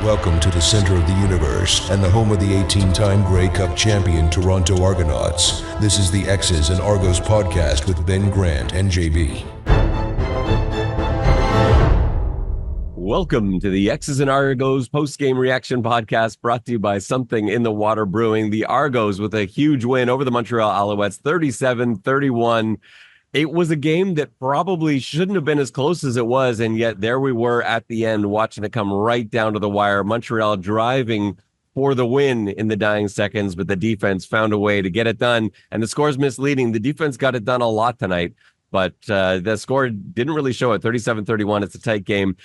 Welcome to the center of the universe and the home of the 18-time Grey Cup champion Toronto Argonauts. This is the X's and Argos podcast with Ben Grant and JB. Welcome to the X's and Argos post-game reaction podcast brought to you by Something in the Water Brewing. The Argos with a huge win over the Montreal Alouettes, 37-31. It was a game that probably shouldn't have been as close as it was, and yet there we were at the end watching it come right down to the wire. Montreal driving for the win in the dying seconds, but the defense found a way to get it done, and the score is misleading. The defense got it done a lot tonight, but the score didn't really show it. 37-31, it's a tight game.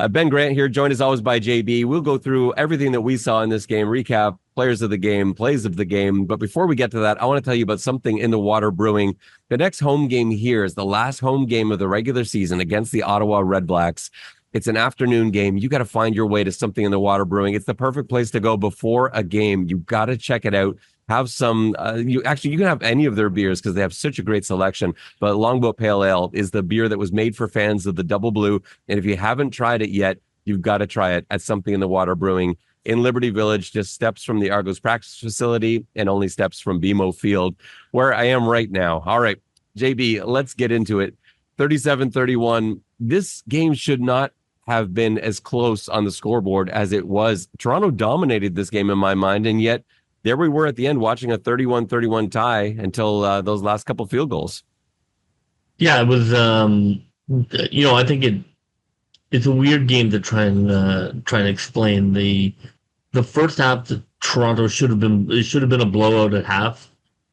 Ben Grant here, joined as always by JB. We'll go through everything that we saw in this game, recap players of the game, plays of the game. But before we get to that, I want to tell you about Something in the Water Brewing. The next home game here is the last home game of the regular season against the Ottawa Red Blacks. It's an afternoon game. You got to find your way to Something in the Water Brewing. It's the perfect place to go before a game. You got to check it out. Have some, you can have any of their beers because they have such a great selection. But Longboat Pale Ale is the beer that was made for fans of the Double Blue. And if you haven't tried it yet, you've got to try it at Something in the Water Brewing in Liberty Village, just steps from the Argos practice facility and only steps from BMO Field, where I am right now. All right, JB, let's get into it. 37-31. This game should not have been as close on the scoreboard as it was. Toronto dominated this game in my mind, and yet there we were at the end watching a 31-31 tie until those last couple field goals. Yeah, it was, I think it's a weird game to try and explain. The first half, Toronto should have been a blowout at half.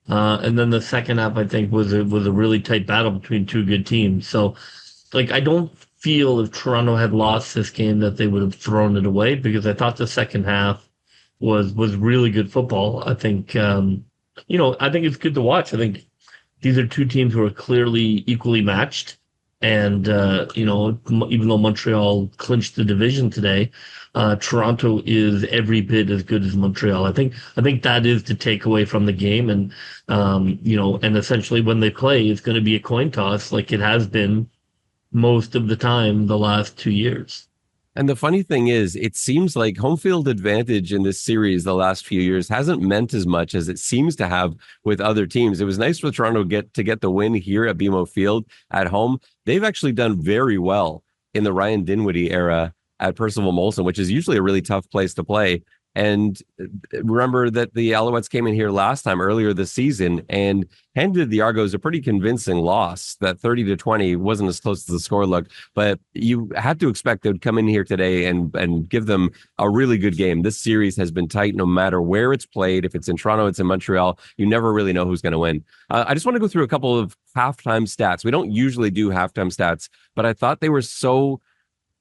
And then the second half, I think, was a really tight battle between two good teams. So, I don't feel if Toronto had lost this game that they would have thrown it away, because I thought the second half was really good football. I think, I think it's good to watch. I think these are two teams who are clearly equally matched. And, even though Montreal clinched the division today, Toronto is every bit as good as Montreal. I think that is the takeaway from the game. And, and essentially when they play, it's going to be a coin toss like it has been most of the time the last 2 years. And the funny thing is, it seems like home field advantage in this series the last few years hasn't meant as much as it seems to have with other teams. It was nice for Toronto to get the win here at BMO Field at home. They've actually done very well in the Ryan Dinwiddie era at Percival Molson, which is usually a really tough place to play. And remember that the Alouettes came in here last time earlier this season and handed the Argos a pretty convincing loss. That 30-20 wasn't as close as the score looked, but you had to expect they would come in here today and give them a really good game. This series has been tight no matter where it's played. If it's in Toronto, it's in Montreal. You never really know who's going to win. I just want to go through a couple of halftime stats. We don't usually do halftime stats, but I thought they were so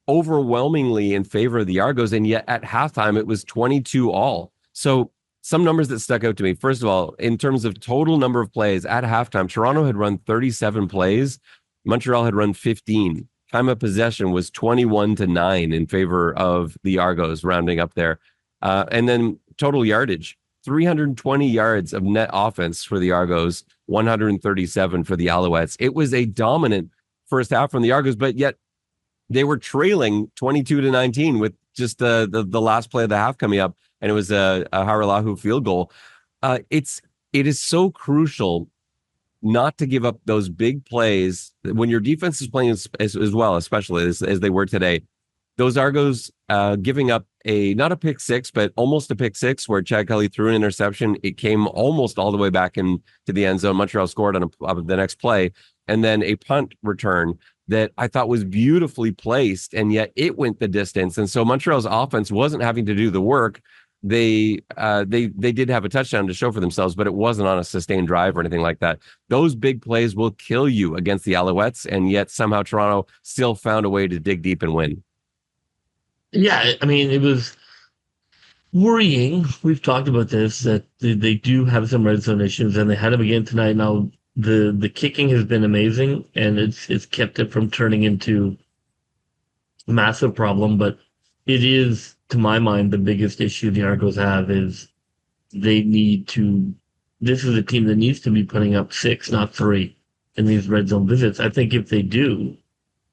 overwhelmingly in favor of the Argos, and yet at halftime it was 22-all. So some numbers that stuck out to me. First of all, in terms of total number of plays at halftime, Toronto had run 37 plays, Montreal had run 15. Time of possession was 21-9 in favor of the Argos, rounding up there. And then total yardage, 320 yards of net offense for the Argos, 137 for the Alouettes. It was a dominant first half from the Argos, but yet they were trailing 22-19 with just the last play of the half coming up, and it was a Haralahu field goal. It is so crucial not to give up those big plays when your defense is playing as well, especially as they were today. Those Argos giving up not a pick six, but almost a pick six, where Chad Kelly threw an interception. It came almost all the way back into the end zone. Montreal scored on the next play, and then a punt return that I thought was beautifully placed, and yet it went the distance. And so Montreal's offense wasn't having to do the work. They did have a touchdown to show for themselves, but it wasn't on a sustained drive or anything like that. Those big plays will kill you against the Alouettes, and yet somehow Toronto still found a way to dig deep and win. Yeah, I mean, it was worrying. We've talked about this, that they do have some red zone issues, and they had them again tonight. Now, the kicking has been amazing, and it's kept it from turning into a massive problem. But it is, to my mind, the biggest issue the Argos have is they need to. This is a team that needs to be putting up 6, not 3, in these red zone visits. I think if they do,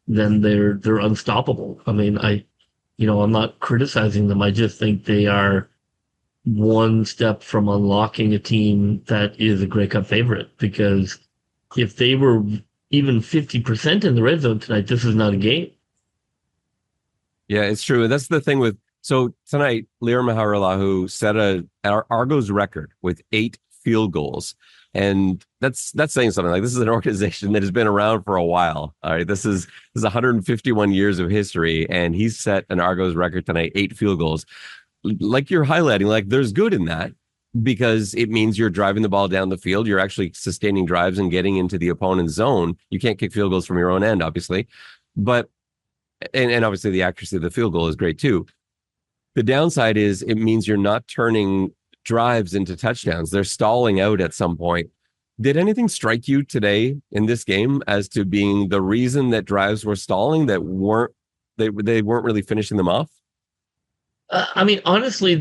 then they're unstoppable. I mean, I'm not criticizing them. I just think they are one step from unlocking a team that is a Grey Cup favorite, because if they were even 50% in the red zone tonight, this is not a game. Yeah, it's true. And that's the thing with, so tonight, Lear Maharalahu set Argos record with 8 field goals. And that's saying something. Like, this is an organization that has been around for a while. All right. This is 151 years of history, and he's set an Argos record tonight, 8 field goals. Like you're highlighting, like, there's good in that, because it means you're driving the ball down the field. You're actually sustaining drives and getting into the opponent's zone. You can't kick field goals from your own end, obviously. But and obviously the accuracy of the field goal is great too. The downside is it means you're not turning drives into touchdowns. They're stalling out at some point. Did anything strike you today in this game as to being the reason that drives were stalling, that they weren't really finishing them off? I mean, honestly,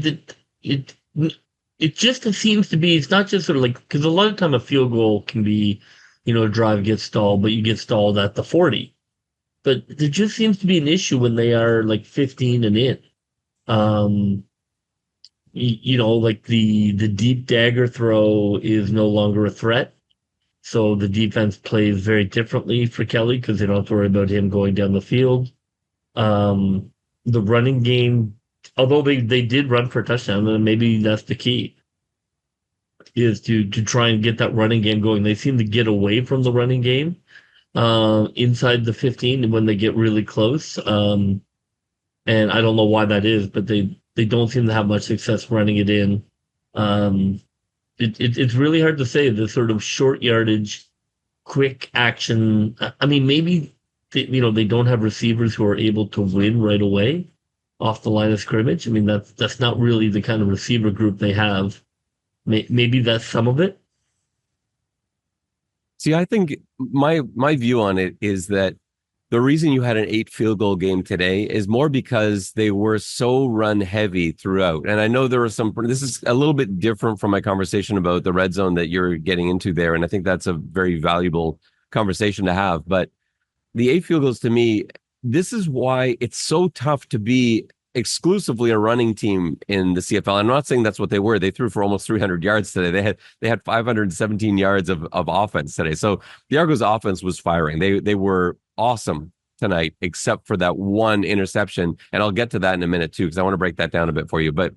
it just seems to be, it's not just sort of like, because a lot of time a field goal can be, a drive gets stalled, but you get stalled at the 40. But there just seems to be an issue when they are like 15 and in. Like the deep dagger throw is no longer a threat. So the defense plays very differently for Kelly, because they don't have to worry about him going down the field. The running game, although they did run for a touchdown, and maybe that's the key, is to try and get that running game going. They seem to get away from the running game inside the 15 when they get really close. And I don't know why that is, but they don't seem to have much success running it in. It's really hard to say, the sort of short yardage, quick action. I mean, maybe they don't have receivers who are able to win right away off the line of scrimmage. I mean, that's not really the kind of receiver group they have. Maybe that's some of it. See, I think my view on it is that the reason you had an 8 field goal game today is more because they were so run heavy throughout. And I know there were this is a little bit different from my conversation about the red zone that you're getting into there. And I think that's a very valuable conversation to have. But the 8 field goals, to me, this is why it's so tough to be exclusively a running team in the CFL. I'm not saying that's what they were. They threw for almost 300 yards today. They had 517 yards of offense today. So the Argos offense was firing. They were awesome tonight, except for that one interception. And I'll get to that in a minute too, because I want to break that down a bit for you. But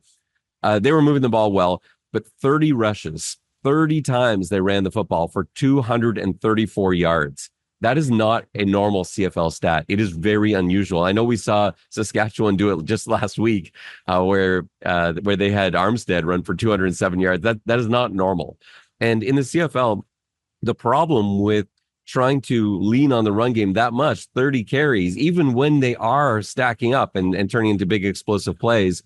they were moving the ball well, but 30 rushes, 30 times they ran the football for 234 yards. That is not a normal CFL stat. It is very unusual. I know we saw Saskatchewan do it just last week, where they had Armstead run for 207 yards. That is not normal. And in the CFL, the problem with trying to lean on the run game that much, 30 carries, even when they are stacking up and turning into big explosive plays,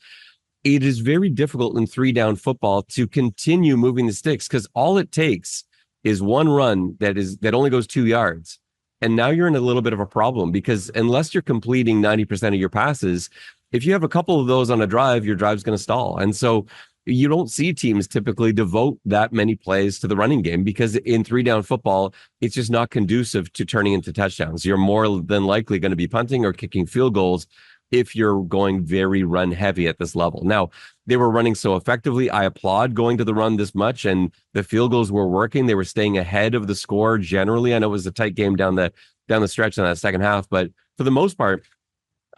it is very difficult in 3-down football to continue moving the sticks, because all it takes is one run that only goes 2 yards. And now you're in a little bit of a problem, because unless you're completing 90% of your passes, if you have a couple of those on a drive, your drive's going to stall. And so you don't see teams typically devote that many plays to the running game, because in 3-down football, it's just not conducive to turning into touchdowns. You're more than likely going to be punting or kicking field goals if you're going very run heavy at this level. Now, they were running so effectively. I applaud going to the run this much, and the field goals were working. They were staying ahead of the score generally. I know it was a tight game down the stretch in that second half, but for the most part,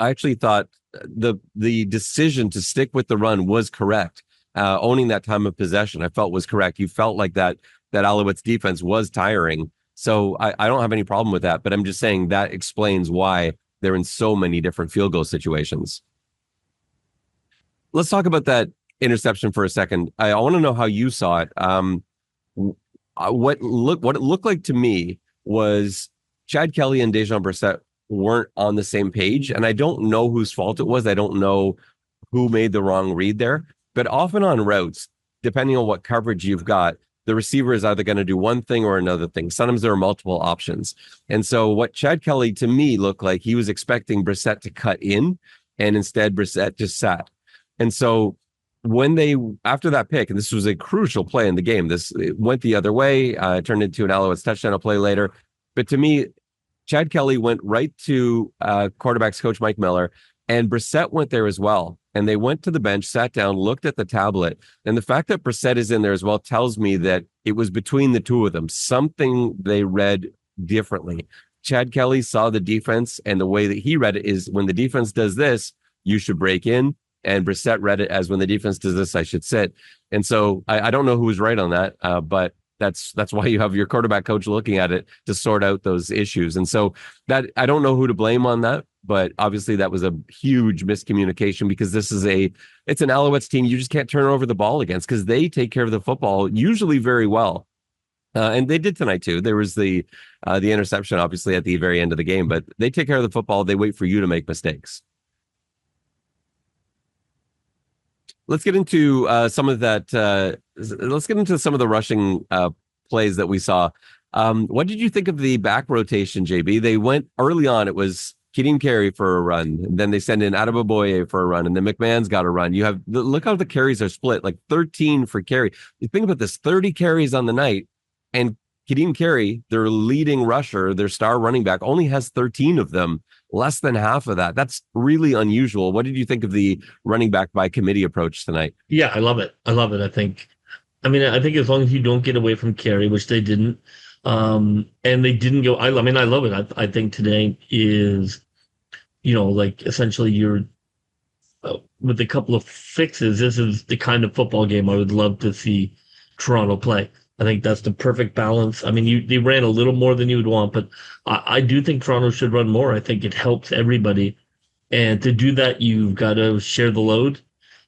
I actually thought the decision to stick with the run was correct. Owning that time of possession, I felt was correct. You felt like that Alouettes defense was tiring. So I don't have any problem with that, but I'm just saying that explains why they're in so many different field goal situations. Let's talk about that interception for a second. I want to know how you saw it. What it looked like to me was Chad Kelly and Dejan Brissett weren't on the same page, and I don't know whose fault it was. I don't know who made the wrong read there, but often on routes, depending on what coverage you've got, the receiver is either going to do one thing or another thing. Sometimes there are multiple options. And so what Chad Kelly, to me, looked like he was expecting Brissett to cut in, and instead Brissett just sat. And so after that pick, and this was a crucial play in the game, it went the other way, turned into an Alouettes touchdown a play later. But to me, Chad Kelly went right to quarterback's coach, Mike Miller, And Brissett went there as well. And they went to the bench, sat down, looked at the tablet. And the fact that Brissett is in there as well tells me that it was between the two of them. Something they read differently. Chad Kelly saw the defense, and the way that he read it is when the defense does this, you should break in. And Brissett read it as when the defense does this, I should sit. And so I don't know who was right on that, but that's why you have your quarterback coach looking at it to sort out those issues. And so that I don't know who to blame on that, but obviously that was a huge miscommunication because it's an Alouettes team you just can't turn over the ball against because they take care of the football usually very well. And they did tonight too. There was the interception, obviously, at the very end of the game, but they take care of the football. They wait for you to make mistakes. Let's get into some of that. Let's get into some of the rushing plays that we saw. What did you think of the back rotation, JB? They went early on. It was Kadeem Carey for a run. And then they send in Adebaboye for a run. And then McMahon's got a run. You have look how the carries are split, like 13 for Carey. You think about this, 30 carries on the night. And Kadeem Carey, their leading rusher, their star running back, only has 13 of them, less than half of that. That's really unusual. What did you think of the running back by committee approach tonight? Yeah, I love it. I think as long as you don't get away from Carey, which they didn't, and they didn't go. I love it. I think today is, like essentially you're with a couple of fixes. This is the kind of football game I would love to see Toronto play. I think that's the perfect balance. I mean, they ran a little more than you would want, but I do think Toronto should run more. I think it helps everybody. And to do that, you've got to share the load.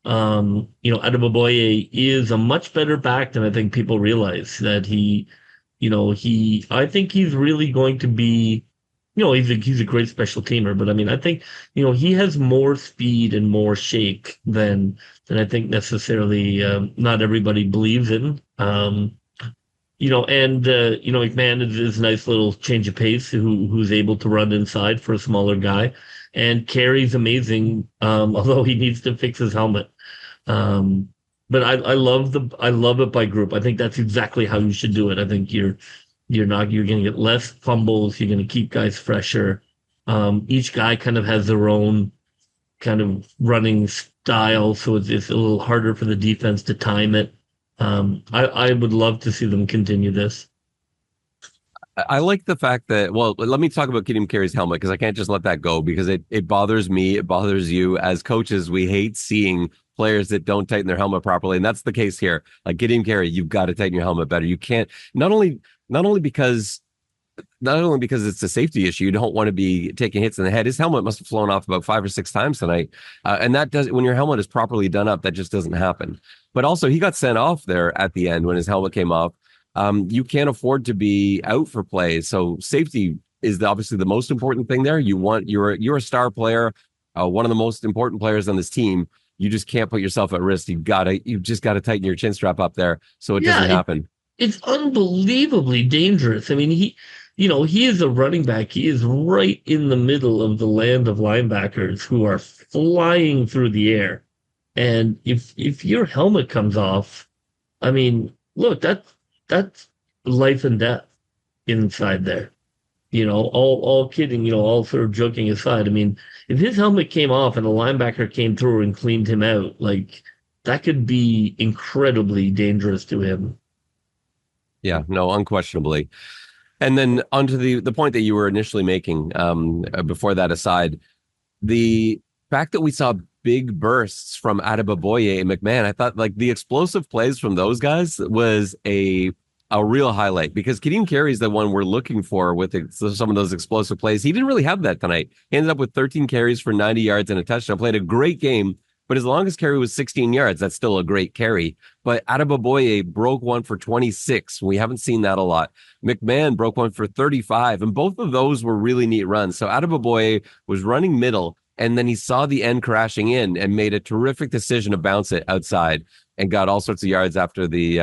Adebaboye is a much better back than I think people realize that I think he's really going to be, he's a great special teamer, but I mean, I think, he has more speed and more shape than I think necessarily, not everybody believes in. McMahon is a nice little change of pace who's able to run inside for a smaller guy. And Carey's amazing, although he needs to fix his helmet. But I love it by group. I think that's exactly how you should do it. I think you're going to get less fumbles. You're going to keep guys fresher. Each guy kind of has their own kind of running style, so it's a little harder for the defense to time it. I would love to see them continue this. I like the fact that, well, let me talk about Kadeem Carey's helmet because I can't just let that go because it bothers me. It bothers you. As coaches, we hate seeing players that don't tighten their helmet properly. And that's the case here. Like Kadeem Carey, you've got to tighten your helmet better. You can't, not only because it's a safety issue, you don't want to be taking hits in the head. His helmet must have flown off about 5 or 6 times tonight. And that does, when your helmet is properly done up, that just doesn't happen. But also he got sent off there at the end when his helmet came off. You can't afford to be out for plays. So safety is obviously the most important thing there. You're a star player, one of the most important players on this team. You just can't put yourself at risk. You just got to tighten your chin strap up there so it doesn't happen. It's unbelievably dangerous. I mean, he is a running back. He is right in the middle of the land of linebackers who are flying through the air. And if your helmet comes off, I mean, look, that's life and death inside there. All kidding, all sort of joking aside. I mean, if his helmet came off and a linebacker came through and cleaned him out, like that could be incredibly dangerous to him. Yeah, no, unquestionably. And then onto the point that you were initially making before that aside, the fact that we saw big bursts from Adebaboye and McMahon, I thought like the explosive plays from those guys was a real highlight because Kadeem Carey is the one we're looking for with some of those explosive plays. He didn't really have that tonight. He ended up with 13 carries for 90 yards and a touchdown, played a great game. But as long as carry was 16 yards, that's still a great carry. But Adebaboye broke one for 26. We haven't seen that a lot. McMahon broke one for 35. And both of those were really neat runs. So Adebaboye was running middle, and then he saw the end crashing in and made a terrific decision to bounce it outside and got all sorts of yards after he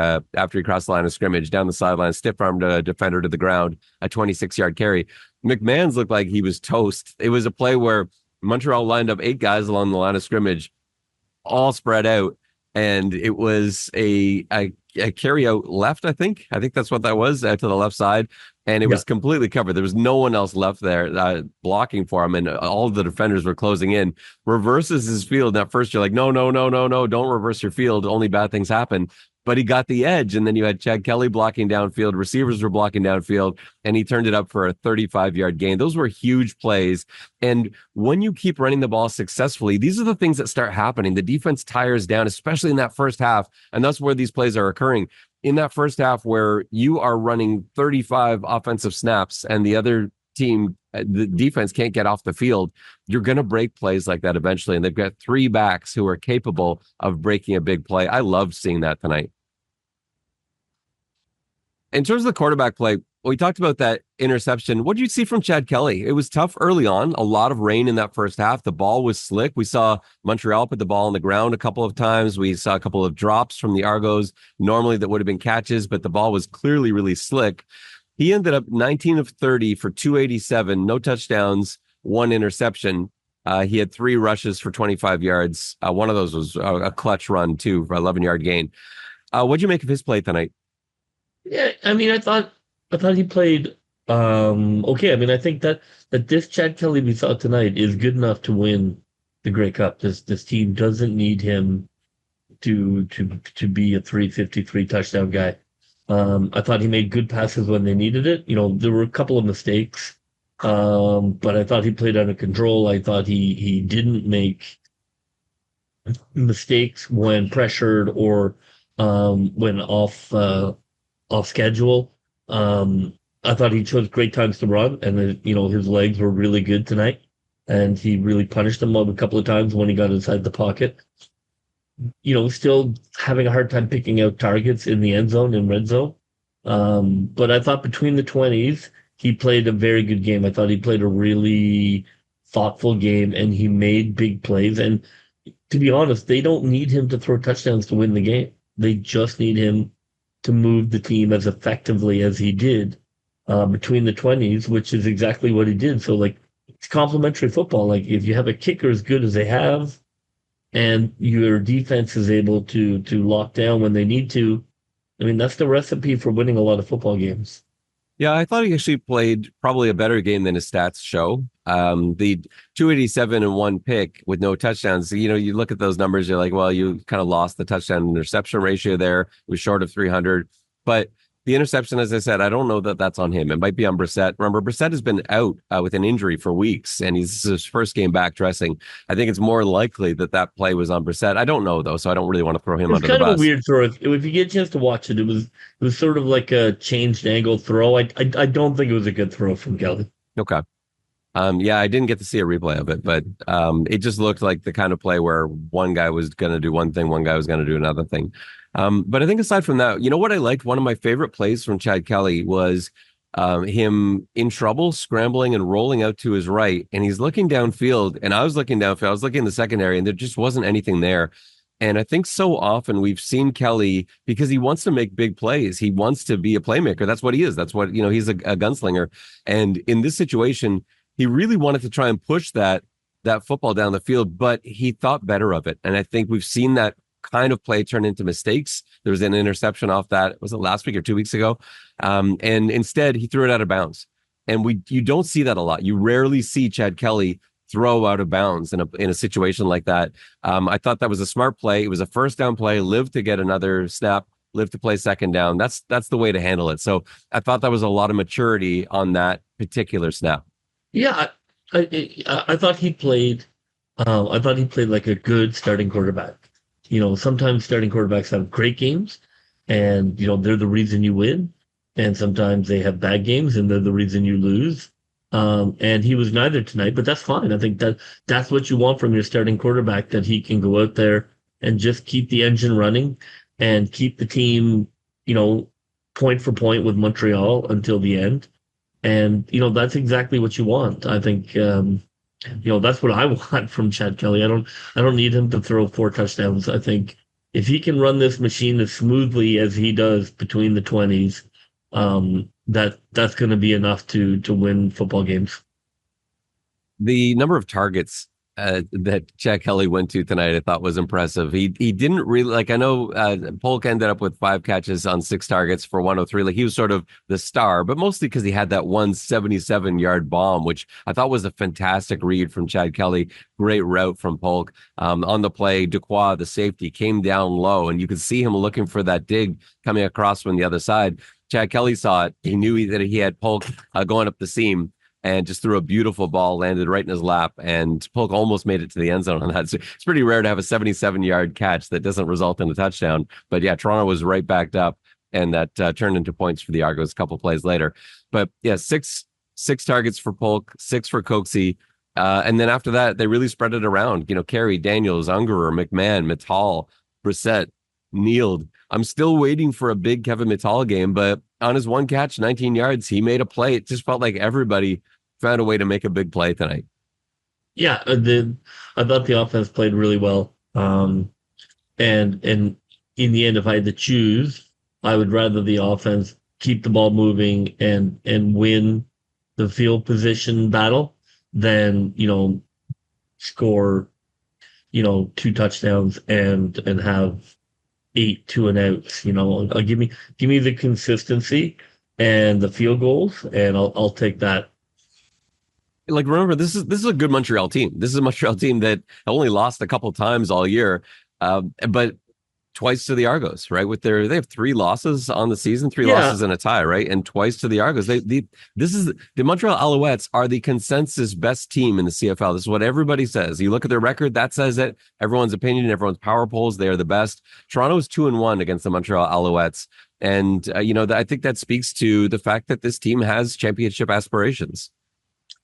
crossed the line of scrimmage, down the sideline, stiff-armed a defender to the ground, a 26-yard carry. McMahon's looked like he was toast. It was a play where Montreal lined up 8 guys along the line of scrimmage, all spread out, and it was a carry out left. I think that's what that was, to the left side, and it was completely covered. There was no one else left there blocking for him, and all of the defenders were closing in. Reverses his field. At first, you're like, no, don't reverse your field. Only bad things happen. But he got the edge, and then you had Chad Kelly blocking downfield. Receivers were blocking downfield, and he turned it up for a 35-yard gain. Those were huge plays. And when you keep running the ball successfully, these are the things that start happening. The defense tires down, especially in that first half, and that's where these plays are occurring. In that first half where you are running 35 offensive snaps and the other team, the defense can't get off the field, you're going to break plays like that eventually. And they've got three backs who are capable of breaking a big play. I loved seeing that tonight. In terms of the quarterback play, we talked about that interception. What did you see from Chad Kelly? It was tough early on, a lot of rain in that first half. The ball was slick. We saw Montreal put the ball on the ground a couple of times. We saw a couple of drops from the Argos. Normally that would have been catches, but the ball was clearly really slick. He ended up 19 of 30 for 287, no touchdowns, one interception. He had 3 rushes for 25 yards. One of those was a clutch run, too, for 11-yard gain. What'd you make of his play tonight? Yeah, I mean, I thought he played okay. I mean, I think that this Chad Kelly we saw tonight is good enough to win the Grey Cup. This team doesn't need him to be a 353 touchdown guy. I thought he made good passes when they needed it. You know, there were a couple of mistakes, but I thought he played under control. I thought he didn't make mistakes when pressured or when off schedule. I thought he chose great times to run, and his legs were really good tonight, and he really punished them a couple of times when he got inside the pocket. Still having a hard time picking out targets in the end zone and red zone. But I thought between the 20s, he played a very good game. I thought he played a really thoughtful game, and he made big plays. And to be honest, they don't need him to throw touchdowns to win the game. They just need him to move the team as effectively as he did between the 20s, which is exactly what he did. So, it's complementary football. If you have a kicker as good as they have, and your defense is able to lock down when they need to, I mean, that's the recipe for winning a lot of football games. Yeah, I thought he actually played probably a better game than his stats show. The 287 and 1 pick with no touchdowns. You look at those numbers, you're like, well, you kind of lost the touchdown interception ratio there. It was short of 300. But the interception, as I said, I don't know that that's on him. It might be on Brissett. Remember, Brissett has been out with an injury for weeks, and this is his first game back dressing. I think it's more likely that play was on Brissett. I don't know, though, so I don't really want to throw him under the bus. It's kind of a weird throw. If you get a chance to watch it, it was sort of like a changed angle throw. I don't think it was a good throw from Kelly. Okay. Yeah, I didn't get to see a replay of it, but it just looked like the kind of play where one guy was going to do one thing, one guy was going to do another thing. But I think aside from that, what I liked, one of my favorite plays from Chad Kelly was him in trouble, scrambling and rolling out to his right. And he's looking downfield, and I was looking downfield. I was looking in the secondary, and there just wasn't anything there. And I think so often we've seen Kelly, because he wants to make big plays. He wants to be a playmaker. That's what he is. That's what, he's a gunslinger. And in this situation, he really wanted to try and push that football down the field, but he thought better of it. And I think we've seen that kind of play turn into mistakes. There was an interception off that. Was it last week or 2 weeks ago? And instead, he threw it out of bounds. And you don't see that a lot. You rarely see Chad Kelly throw out of bounds in a situation like that. I thought that was a smart play. It was a first down play, live to get another snap, live to play second down. That's the way to handle it. So I thought that was a lot of maturity on that particular snap. Yeah, I thought he played. I thought he played like a good starting quarterback. Sometimes starting quarterbacks have great games, and they're the reason you win. And sometimes they have bad games, and they're the reason you lose. And he was neither tonight, but that's fine. I think that's what you want from your starting quarterback, that he can go out there and just keep the engine running and keep the team, point for point with Montreal until the end. And, that's exactly what you want. I think, that's what I want from Chad Kelly. I don't need him to throw 4 touchdowns. I think if he can run this machine as smoothly as he does between the 20s, that's going to be enough to win football games. The number of targets that Chad Kelly went to tonight, I thought was impressive. He didn't really like. I know Polk ended up with 5 catches on 6 targets for 103. Like he was sort of the star, but mostly because he had that 177-yard bomb, which I thought was a fantastic read from Chad Kelly. Great route from Polk. On the play, Duquois, the safety, came down low, and you could see him looking for that dig coming across from the other side. Chad Kelly saw it. He knew that he had Polk going up the seam, and just threw a beautiful ball, landed right in his lap, and Polk almost made it to the end zone on that. So it's pretty rare to have a 77-yard catch that doesn't result in a touchdown. But yeah, Toronto was right backed up, and that turned into points for the Argos a couple plays later. But yeah, six targets for Polk, 6 for Coxie. And then after that, they really spread it around. Carey, Daniels, Ungerer, McMahon, Mittal, Brissett, Neeld. I'm still waiting for a big Kevin Mittal game, but on his 1 catch, 19 yards, he made a play. It just felt like everybody found a way to make a big play tonight. Yeah, I thought the offense played really well. And in the end, if I had to choose, I would rather the offense keep the ball moving and win the field position battle than score 2 touchdowns and have 8 2-and-outs. Give me the consistency and the field goals, and I'll take that. Like, remember, this is a good Montreal team. This is a Montreal team that only lost a couple times all year, but twice to the Argos, right? They have 3 losses on the season, 3 losses and a tie, right? And twice to the Argos. The Montreal Alouettes are the consensus best team in the CFL. This is what everybody says. You look at their record, that says it. Everyone's opinion, everyone's power polls, they are the best. Toronto is 2-1 against the Montreal Alouettes. And, I think that speaks to the fact that this team has championship aspirations.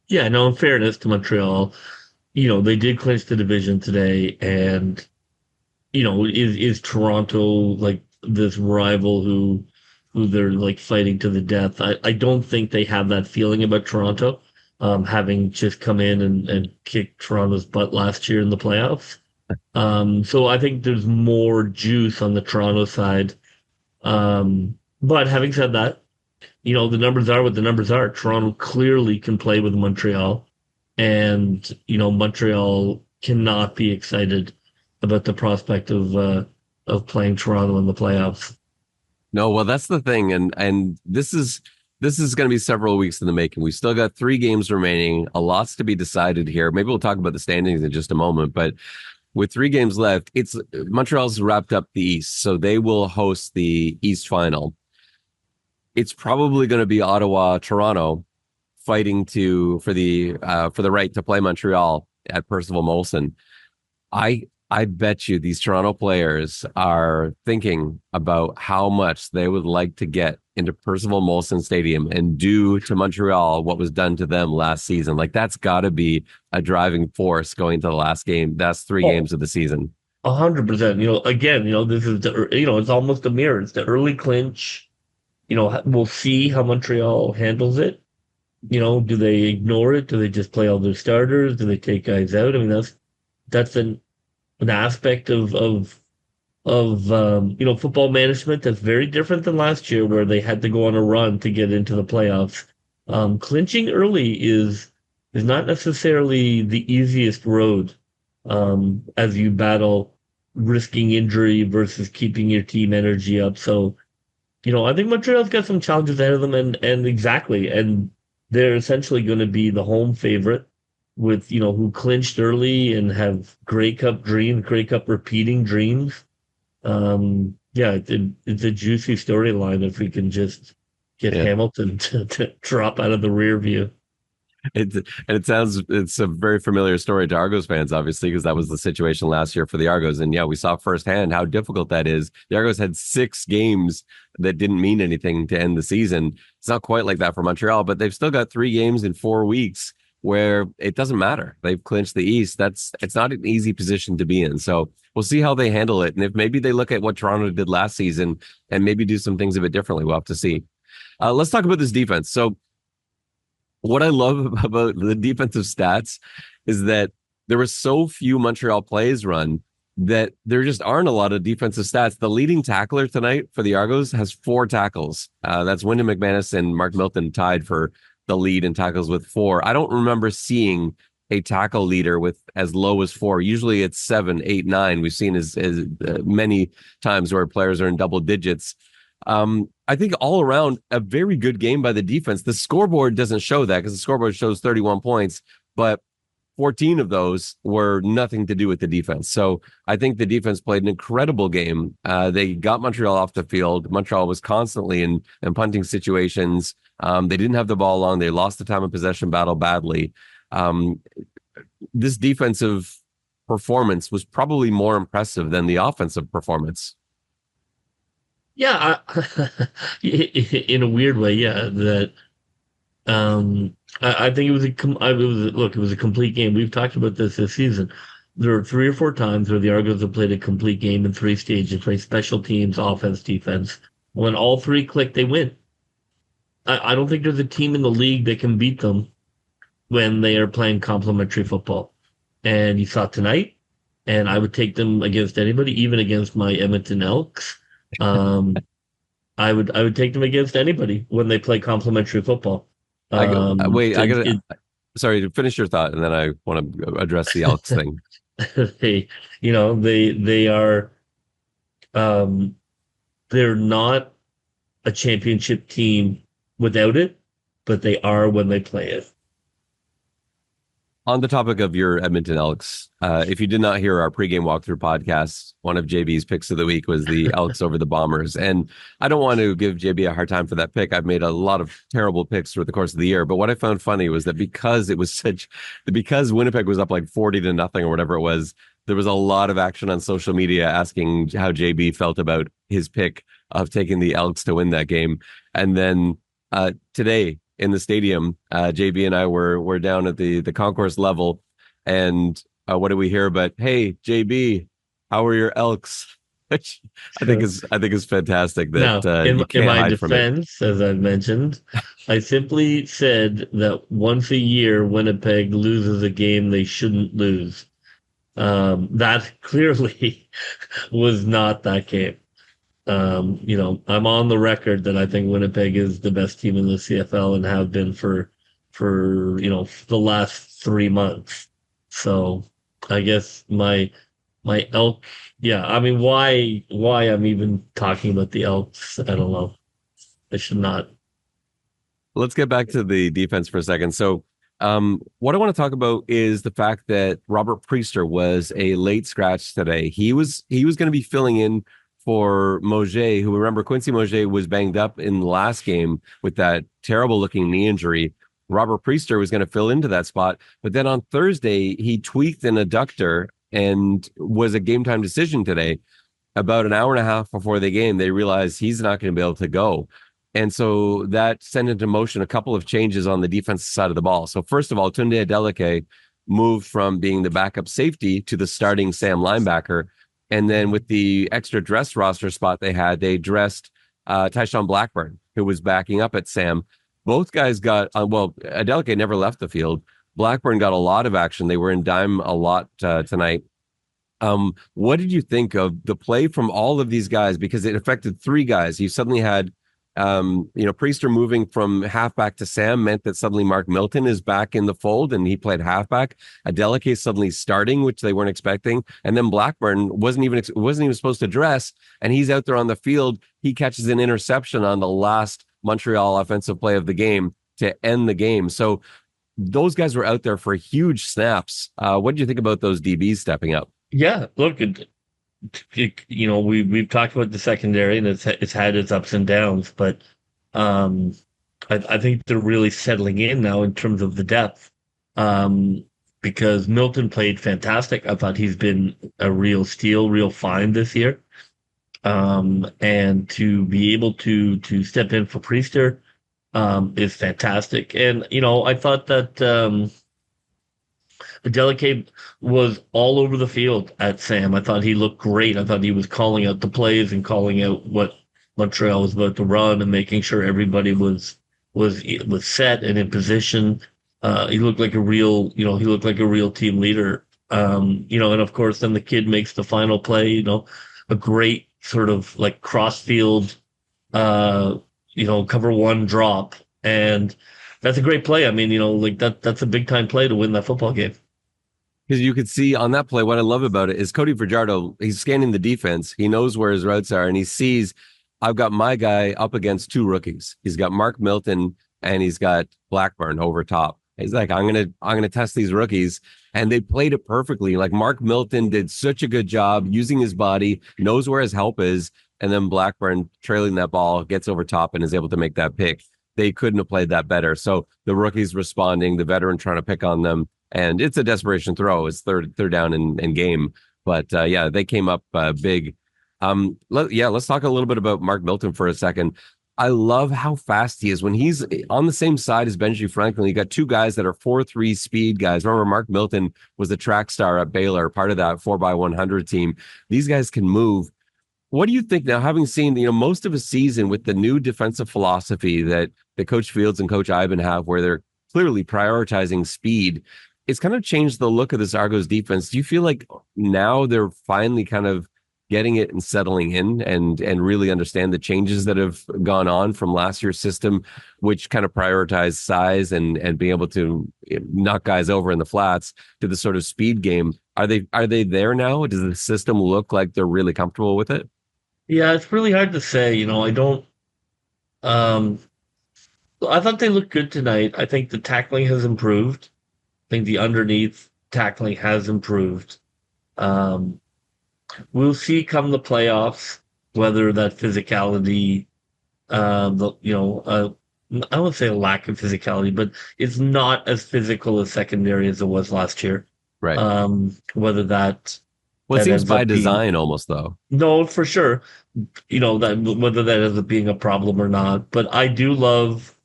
Yeah, no, in fairness to Montreal, they did clinch the division today, and is Toronto like this rival who they're like fighting to the death? I don't think they have that feeling about Toronto, having just come in and kicked Toronto's butt last year in the playoffs. So I think there's more juice on the Toronto side. But having said that, the numbers are what the numbers are. Toronto clearly can play with Montreal, and Montreal cannot be excited about the prospect of playing Toronto in the playoffs. No, well, that's the thing, and this is going to be several weeks in the making. We still got 3 games remaining, a lot's to be decided here. Maybe we'll talk about the standings in just a moment, but with 3 games left, Montreal's wrapped up the East, so they will host the East final. It's probably going to be Ottawa, Toronto fighting for the right to play Montreal at Percival Molson. I bet you these Toronto players are thinking about how much they would like to get into Percival Molson Stadium and do to Montreal what was done to them last season. Like, that's got to be a driving force going to the last game. That's 3 games of the season. 100%. Again, this is it's almost a mirror. It's the early clinch. We'll see how Montreal handles it. Do they ignore it? Do they just play all their starters? Do they take guys out? I mean, that's an aspect of football management that's very different than last year, where they had to go on a run to get into the playoffs. Clinching early is not necessarily the easiest road, as you battle risking injury versus keeping your team energy up. So, I think Montreal's got some challenges ahead of them, and they're essentially going to be the home favorite with, who clinched early and have Grey Cup repeating dreams. It's a juicy storyline if we can just get Hamilton to drop out of the rear view. It's a very familiar story to Argos fans, obviously, because that was the situation last year for the Argos. And yeah, we saw firsthand how difficult that is. The Argos had 6 games that didn't mean anything to end the season. It's not quite like that for Montreal, but they've still got 3 games in 4 weeks where it doesn't matter. They've clinched the East. It's not an easy position to be in. So we'll see how they handle it. And if maybe they look at what Toronto did last season and maybe do some things a bit differently, we'll have to see. Let's talk about this defense. So what I love about the defensive stats is that there were so few Montreal plays run that there just aren't a lot of defensive stats. The leading tackler tonight for the Argos has 4 tackles. That's Wyndham McManus and Mark Milton tied for the lead in tackles with 4. I don't remember seeing a tackle leader with as low as 4. Usually it's 7, 8, 9. We've seen as many times where players are in double digits. I think all around a very good game by the defense. The scoreboard doesn't show that because the scoreboard shows 31 points, but 14 of those were nothing to do with the defense. So I think the defense played an incredible game. They got Montreal off the field. Montreal was constantly in punting situations. They didn't have the ball long. They lost the time of possession battle badly. This defensive performance was probably more impressive than the offensive performance. Yeah, in a weird way, yeah. That I think it was it was a complete game. We've talked about this season. There are 3 or 4 times where the Argos have played a complete game in 3 stages: play special teams, offense, defense. When all 3 click, they win. I don't think there's a team in the league that can beat them when they are playing complementary football. And you saw tonight, and I would take them against anybody, even against my Edmonton Elks. I would take them against anybody when they play complementary football. Sorry to finish your thought, and then I want to address the Elks thing. They are, they're not a championship team without it, but they are when they play it. On the topic of your Edmonton Elks, if you did not hear our pregame walkthrough podcast, one of JB's picks of the week was the Elks over the Bombers. And I don't want to give JB a hard time for that pick. I've made a lot of terrible picks through the course of the year. But what I found funny was that because Winnipeg was up like 40-0 or whatever it was, there was a lot of action on social media asking how JB felt about his pick of taking the Elks to win that game. And then today, in the stadium, JB and I were down at the concourse level, and what do we hear? But hey, JB, how are your Elks? Which I think is fantastic. That now, you can't in my hide defense, from it. as I've mentioned, I simply said that once a year, Winnipeg loses a game they shouldn't lose. That clearly was not that game. I'm on the record that I think Winnipeg is the best team in the CFL and have been for the last 3 months. So I guess my Elk, yeah. I mean, why I'm even talking about the Elks, I don't know. I should not. Let's get back to the defense for a second. So what I want to talk about is the fact that Robert Priester was a late scratch today. He was going to be filling in for Mauger, who, remember, Quincy Mauger was banged up in the last game with that terrible looking knee injury. Robert Priester was going to fill into that spot. But then on Thursday, he tweaked an adductor and was a game time decision today. About an hour and a half before the game, they realized he's not going to be able to go. And so that sent into motion a couple of changes on the defensive side of the ball. So first of all, Tunde Adeleke moved from being the backup safety to the starting Sam linebacker. And then with the extra dress roster spot they dressed Tyshawn Blackburn, who was backing up at Sam. Both guys got, Adeleke never left the field. Blackburn got a lot of action. They were in dime a lot tonight. What did you think of the play from all of these guys? Because it affected 3 guys. You suddenly had Priester moving from halfback to Sam meant that suddenly Mark Milton is back in the fold and he played halfback. Adeleke suddenly starting, which they weren't expecting. And then Blackburn wasn't even supposed to dress, and he's out there on the field. He catches an interception on the last Montreal offensive play of the game to end the game. So those guys were out there for huge snaps. What did you think about those DBs stepping up? Yeah, look, we've talked about the secondary, and it's had its ups and downs, but I think they're really settling in now in terms of the depth. Because Milton played fantastic. I thought he's been a real steal, real find this year. And to be able to step in for Priester is fantastic. And I thought that Adeleke was all over the field at Sam. I thought he looked great. I thought he was calling out the plays and calling out what Montreal was about to run and making sure everybody was set and in position. He looked like a real team leader. And of course, then the kid makes the final play. A great sort of like cross field, cover one drop, and that's a great play. I mean, like that's a big time play to win that football game. Because you could see on that play, what I love about it is Cody Fajardo, he's scanning the defense. He knows where his routes are, and he sees, I've got my guy up against two rookies. He's got Mark Milton and he's got Blackburn over top. He's like, I'm gonna test these rookies. And they played it perfectly. Like Mark Milton did such a good job using his body, knows where his help is, and then Blackburn trailing that ball gets over top and is able to make that pick. They couldn't have played that better. So the rookies responding, the veteran trying to pick on them. And it's a desperation throw. It's third down in game. But yeah, they came up big. Let's talk a little bit about Mark Milton for a second. I love how fast he is. When he's on the same side as Benji Franklin, you got two guys that are 4.3 speed guys. Remember, Mark Milton was the track star at Baylor, part of that 4x100 team. These guys can move. What do you think now, having seen most of a season with the new defensive philosophy that Coach Fields and Coach Ivan have, where they're clearly prioritizing speed? It's kind of changed the look of this Argos defense. Do you feel like now they're finally kind of getting it and settling in and really understand the changes that have gone on from last year's system, which kind of prioritize size and being able to knock guys over in the flats, to the sort of speed game? Are they there now? Does the system look like they're really comfortable with it? Yeah, it's really hard to say. I don't. I thought they looked good tonight. I think the tackling has improved. I think the underneath tackling has improved. We'll see come the playoffs whether that physicality, I don't say a lack of physicality, but it's not as physical as secondary as it was last year. Right. Whether that. Well, it seems by design almost, though. No, for sure. That whether that ends up being a problem or not. But I do love.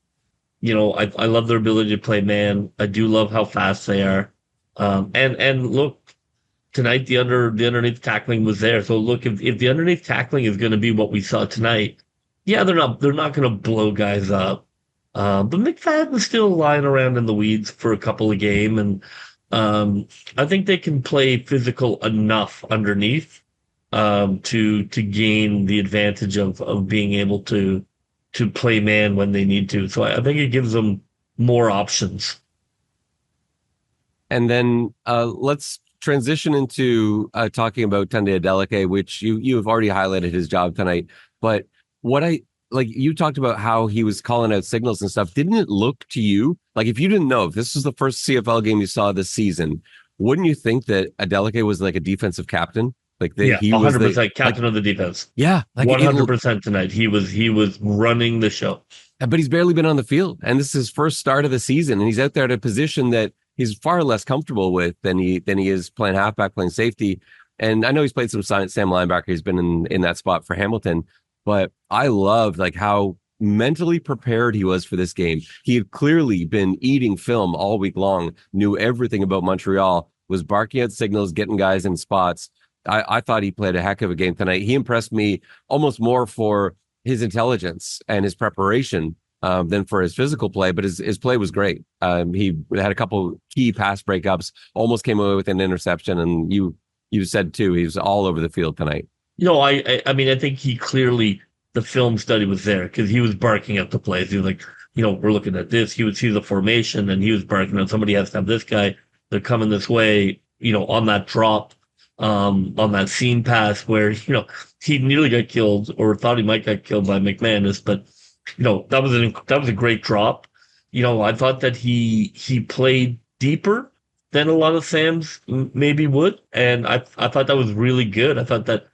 I love their ability to play man. I do love how fast they are. And look, tonight the underneath tackling was there. So look, if the underneath tackling is going to be what we saw tonight, yeah, they're not going to blow guys up. But McFadden's still lying around in the weeds for a couple of games, and I think they can play physical enough underneath to gain the advantage of being able to play man when they need to. So I think it gives them more options. And then let's transition into talking about Tunde Adeleke, which you have already highlighted his job tonight. But you talked about how he was calling out signals and stuff. Didn't it look to you like, if you didn't know, if this was the first CFL game you saw this season, wouldn't you think that Adeleke was like a defensive captain? He 100% captain of the defense. Yeah, 100% tonight. He was running the show. But he's barely been on the field, and this is his first start of the season, and he's out there at a position that he's far less comfortable with than he is playing halfback, playing safety. And I know he's played some Sam linebacker. He's been in that spot for Hamilton, but I loved how mentally prepared he was for this game. He had clearly been eating film all week long, knew everything about Montreal, was barking out signals, getting guys in spots. I thought he played a heck of a game tonight. He impressed me almost more for his intelligence and his preparation than for his physical play, but his play was great. He had a couple key pass breakups, almost came away with an interception, and you said too, he was all over the field tonight. I mean, I think he clearly, the film study was there because he was barking at the plays. He was like, we're looking at this. He would see the formation and he was barking at somebody has to have this guy. They're coming this way, on that drop. On that seam pass where he nearly got killed or thought he might get killed by McManus, but that was a great drop. I thought that he played deeper than a lot of Sam's maybe would, and I thought that was really good. I thought that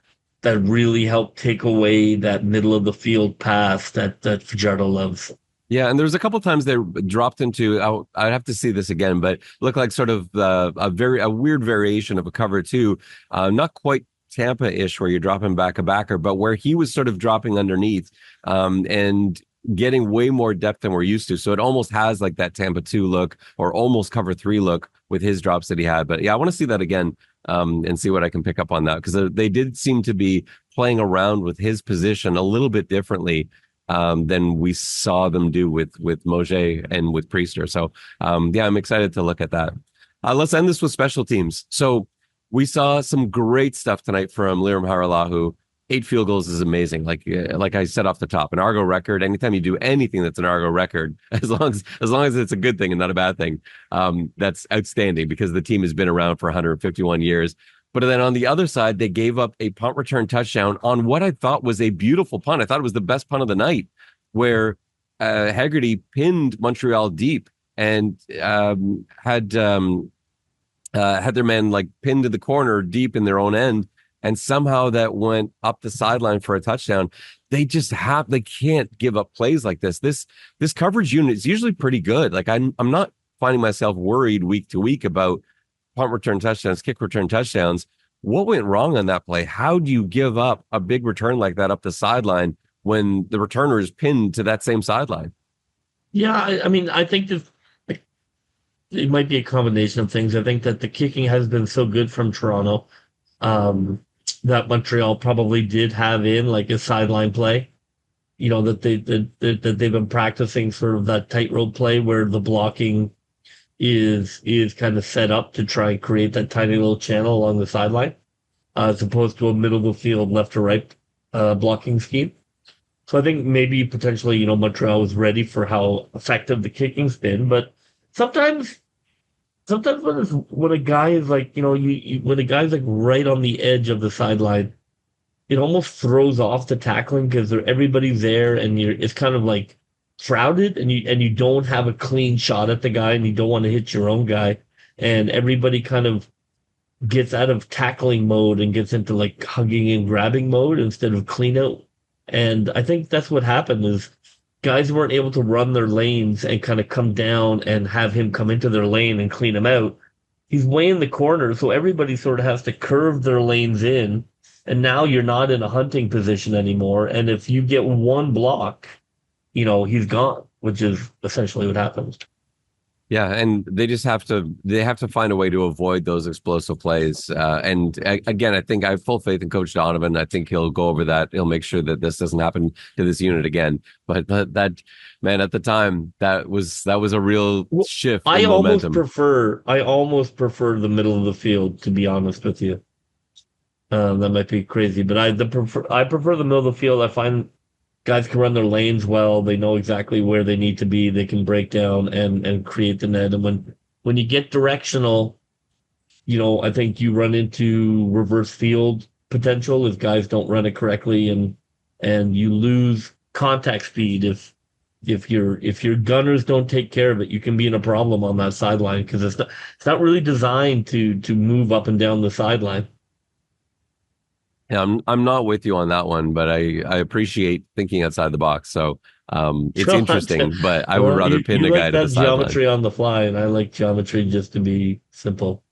really helped take away that middle of the field pass that Fajardo loves. Yeah, and there was a couple times they dropped into, I'd have to see this again, but looked like sort of a weird variation of a cover too. Not quite Tampa-ish where you're dropping back a backer, but where he was sort of dropping underneath and getting way more depth than we're used to. So it almost has like that Tampa 2 look or almost cover 3 look with his drops that he had. But yeah, I want to see that again and see what I can pick up on that, because they did seem to be playing around with his position a little bit differently than we saw them do with Moget and with Priester. So, yeah, I'm excited to look at that. Let's end this with special teams. So we saw some great stuff tonight from Liram Haralahu. 8 field goals is amazing. Like I said off the top, an Argo record. Anytime you do anything that's an Argo record, as long as it's a good thing and not a bad thing, that's outstanding because the team has been around for 151 years. But then on the other side, they gave up a punt return touchdown on what I thought was a beautiful punt. I thought it was the best punt of the night, where Haggerty pinned Montreal deep and had their man like pinned to the corner deep in their own end, and somehow that went up the sideline for a touchdown. They can't give up plays like this. This coverage unit is usually pretty good. Like I'm not finding myself worried week to week about punt return touchdowns, kick return touchdowns. What went wrong on that play? How do you give up a big return like that up the sideline when the returner is pinned to that same sideline? Yeah, I mean, I think that it might be a combination of things. I think that the kicking has been so good from Toronto that Montreal probably did have in like a sideline play. That they've been practicing sort of that tightrope play where the blocking is kind of set up to try and create that tiny little channel along the sideline, as opposed to a middle of the field left to right blocking scheme. So I think maybe potentially, Montreal was ready for how effective the kicking's been, but sometimes when a guy is like, when a guy's like right on the edge of the sideline, it almost throws off the tackling because everybody's there and it's kind of like crowded and you don't have a clean shot at the guy and you don't want to hit your own guy, and everybody kind of gets out of tackling mode and gets into like hugging and grabbing mode instead of clean out. And I think that's what happened is guys weren't able to run their lanes and kind of come down and have him come into their lane and clean him out. He's way in the corner, so everybody sort of has to curve their lanes in, and now you're not in a hunting position anymore. And if you get one block, he's gone, which is essentially what happens. Yeah, and they have to find a way to avoid those explosive plays. Again, I think I have full faith in Coach Donovan. I think he'll go over that. He'll make sure that this doesn't happen to this unit again. But that, man, at the time, that was a real shift in momentum. I almost prefer the middle of the field, to be honest with you. That might be crazy, but I prefer the middle of the field. I find guys can run their lanes well. They know exactly where they need to be. They can break down and create the net. And when you get directional, I think you run into reverse field potential if guys don't run it correctly, and you lose contact speed if your gunners don't take care of it. You can be in a problem on that sideline because it's not really designed to move up and down the sideline. Yeah, I'm not with you on that one, but I appreciate thinking outside the box. So it's interesting, but I would rather pin the guy to the sideline. Geometry on the fly, and I like geometry just to be simple.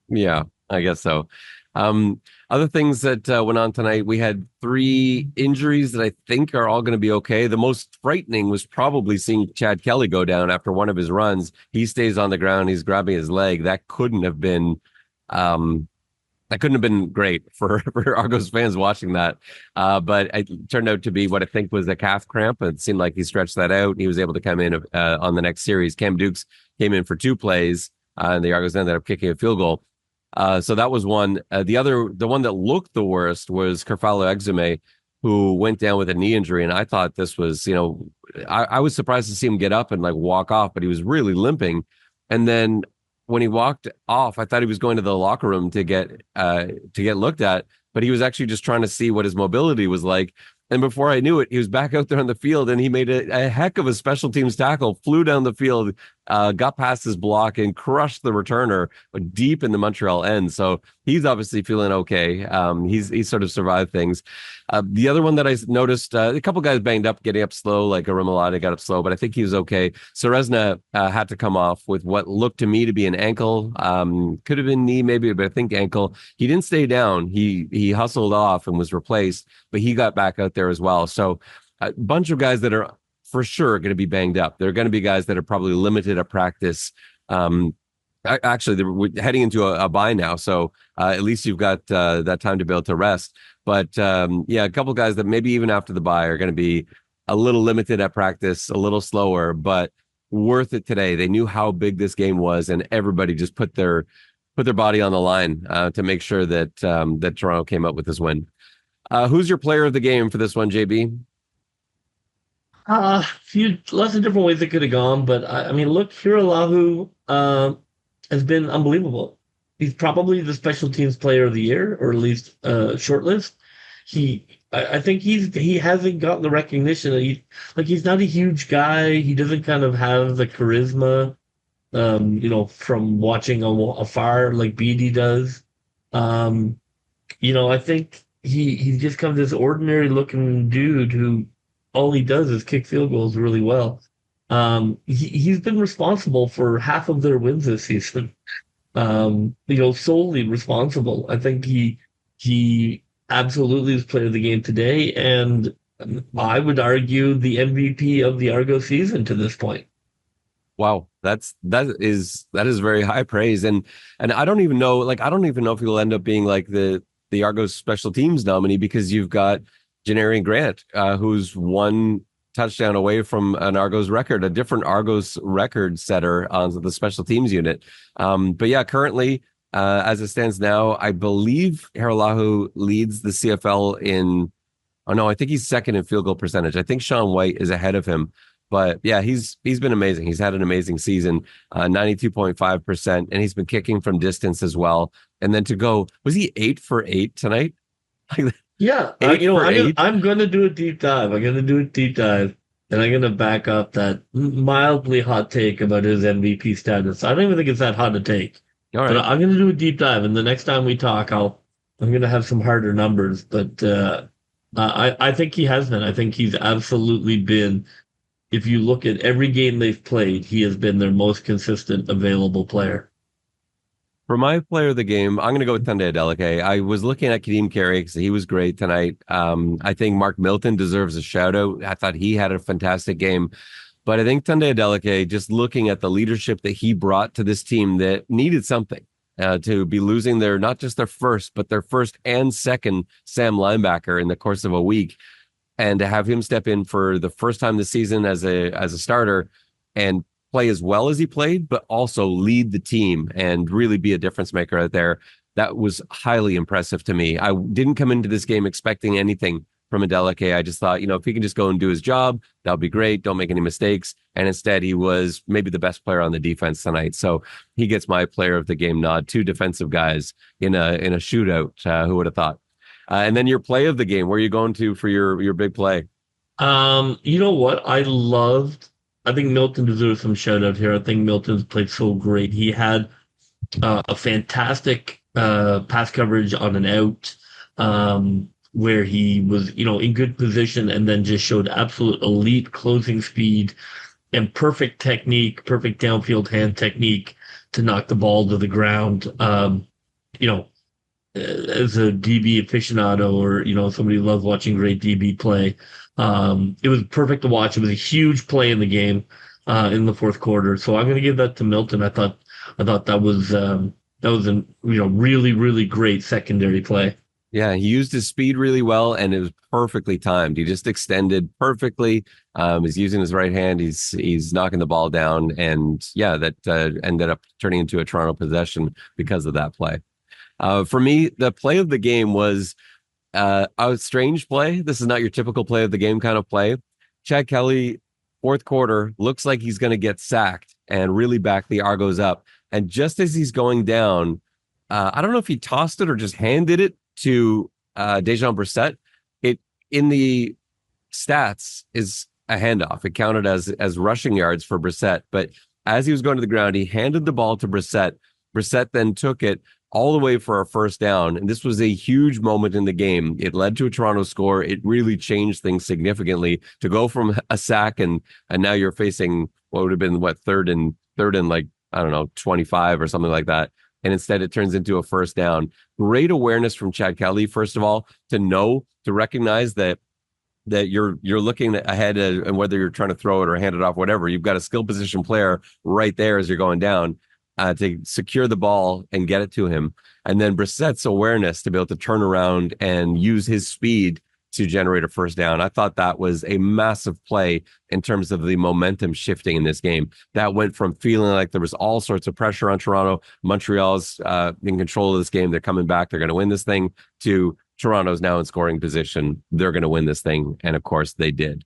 Yeah, I guess so. Other things that went on tonight, we had 3 injuries that I think are all going to be okay. The most frightening was probably seeing Chad Kelly go down after one of his runs. He stays on the ground. He's grabbing his leg. That couldn't have been great for Argos fans watching that. But it turned out to be what I think was a calf cramp. It seemed like he stretched that out. He was able to come in on the next series. Cam Dukes came in for 2 plays, and the Argos ended up kicking a field goal. So that was one. The one that looked the worst was Carvalho Exume, who went down with a knee injury. And I thought this was, I was surprised to see him get up and like walk off, but he was really limping. And then when he walked off, I thought he was going to the locker room to get looked at, but he was actually just trying to see what his mobility was like. And before I knew it, he was back out there on the field, and he made a heck of a special teams tackle, flew down the field, got past his block, and crushed the returner deep in the Montreal end. So he's obviously feeling okay. He's sort of survived things. The other one that I noticed, a couple guys banged up, getting up slow, like Arimolade got up slow, but I think he was okay. Serezna had to come off with what looked to me to be an ankle. Could have been knee maybe, but I think ankle. He didn't stay down. He hustled off and was replaced, but he got back out there as well. So a bunch of guys that are for sure going to be banged up. There are going to be guys that are probably limited at practice. Actually, we're heading into a bye now, so at least you've got that time to be able to rest. But a couple guys that maybe even after the bye are going to be a little limited at practice, a little slower, but worth it today. They knew how big this game was, and everybody just put their body on the line to make sure that Toronto came up with this win. Who's your player of the game for this one, JB? Few lots of different ways it could have gone, but I mean, look, Hiralahu has been unbelievable. He's probably the special teams player of the year, or at least shortlist. I think he hasn't gotten the recognition that he's not a huge guy. He doesn't kind of have the charisma, from watching afar like Beatty does. I think he's just kind of this ordinary looking dude who all he does is kick field goals really well. He's been responsible for half of their wins this season. Solely responsible. I think he absolutely is player of the game today, and I would argue the MVP of the Argos season to this point. Wow, that is very high praise, and I don't even know, if he'll end up being like the Argos special teams nominee, because you've got Janarian Grant, who's one touchdown away from an Argos record, a different Argos record setter on the special teams unit. But yeah, currently, as it stands now, I believe Haralahu leads the CFL in. Oh no, I think he's second in field goal percentage. I think Sean White is ahead of him. But yeah, he's been amazing. He's had an amazing season, 92.5%, and he's been kicking from distance as well. And then to go, was he 8 for 8 tonight? Yeah, I'm going to do a deep dive. I'm going to do a deep dive, and I'm going to back up that mildly hot take about his MVP status. I don't even think it's that hot a take. All right. But I'm going to do a deep dive, and the next time we talk, I'm going to have some harder numbers. But I think he has been. I think he's absolutely been. If you look at every game they've played, he has been their most consistent available player. For my player of the game, I'm going to go with Tunde Adeleke. I was looking at Kadeem Carey because he was great tonight. I think Mark Milton deserves a shout out. I thought he had a fantastic game. But I think Tunde Adeleke, just looking at the leadership that he brought to this team that needed something to be losing not just their first, but their first and second Sam linebacker in the course of a week. And to have him step in for the first time this season as a starter and play as well as he played, but also lead the team and really be a difference maker out there, that was highly impressive to me. I didn't come into this game expecting anything from Adeleke. I just thought, if he can just go and do his job, that would be great. Don't make any mistakes. And instead, he was maybe the best player on the defense tonight. So he gets my player of the game nod. Two defensive guys in a shootout. Who would have thought? And then your play of the game, where are you going to for your big play? You know what? I think Milton deserves some shout out here. I think Milton's played so great. He had a fantastic pass coverage on an out where he was, in good position, and then just showed absolute elite closing speed and perfect technique, perfect downfield hand technique to knock the ball to the ground. As a DB aficionado, or somebody who loves watching great DB play, it was perfect to watch. It was a huge play in the game in the fourth quarter. So I'm going to give that to Milton. I thought that was a really, really great secondary play. Yeah, he used his speed really well, and it was perfectly timed. He just extended perfectly. He's using his right hand. He's knocking the ball down, and yeah, that ended up turning into a Toronto possession because of that play. For me, the play of the game was a strange play. This is not your typical play of the game kind of play. Chad Kelly, fourth quarter, looks like he's going to get sacked and really back the Argos up. And just as he's going down, I don't know if he tossed it or just handed it to Dejan Brissett. It in the stats is a handoff. It counted as rushing yards for Brissett. But as he was going to the ground, he handed the ball to Brissett. Brissett then took it all the way for a first down. And this was a huge moment in the game. It led to a Toronto score. It really changed things significantly to go from a sack and now you're facing what would have been third and like, I don't know, 25 or something like that. And instead it turns into a first down. Great awareness from Chad Kelly, first of all, to recognize that you're looking ahead and whether you're trying to throw it or hand it off, whatever, you've got a skill position player right there as you're going down. To secure the ball and get it to him. And then Brissett's awareness to be able to turn around and use his speed to generate a first down. I thought that was a massive play in terms of the momentum shifting in this game. That went from feeling like there was all sorts of pressure on Toronto, Montreal's in control of this game, they're coming back, they're going to win this thing, to Toronto's now in scoring position. They're going to win this thing. And of course they did.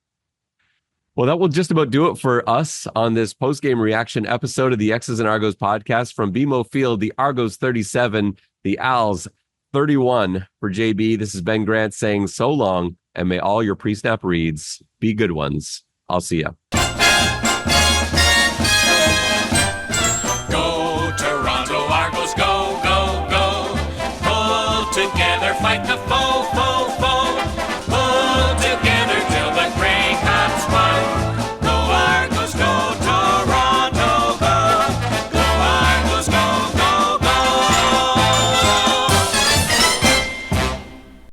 Well, that will just about do it for us on this post-game reaction episode of the X's and Argos podcast. From BMO Field, the Argos 37, the Als 31 for JB. This is Ben Grant saying so long, and may all your pre-snap reads be good ones. I'll see ya. Go, Toronto Argos, go, go, go. Pull together, fight the foe, foe, foe.